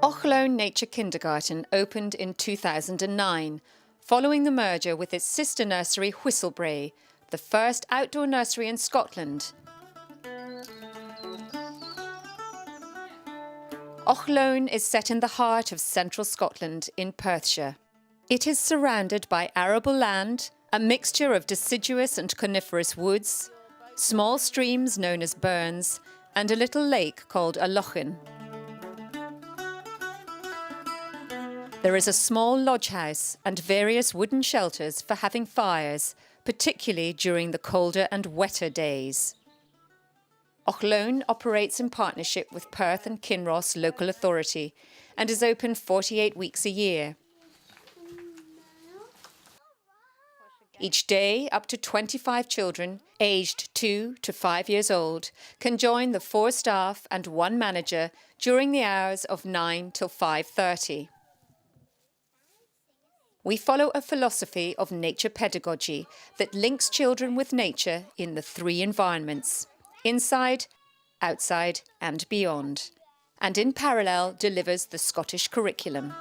Auchlone Nature Kindergarten opened in 2009, following the merger with its sister nursery Whistlebrae, the first outdoor nursery in Scotland. Auchlone is set in the heart of central Scotland in Perthshire. It is surrounded by arable land, a mixture of deciduous and coniferous woods, small streams known as burns, and a little lake called a lochin. There is a small lodge house and various wooden shelters for having fires, particularly during the colder and wetter days. Auchlone operates in partnership with Perth and Kinross Local Authority and is open 48 weeks a year. Each day, up to 25 children, aged 2 to 5 years old, can join the 4 staff and 1 manager during the hours of 9 till 5:30. We follow a philosophy of nature pedagogy that links children with nature in the 3 environments: inside, outside and beyond, and in parallel delivers the Scottish curriculum.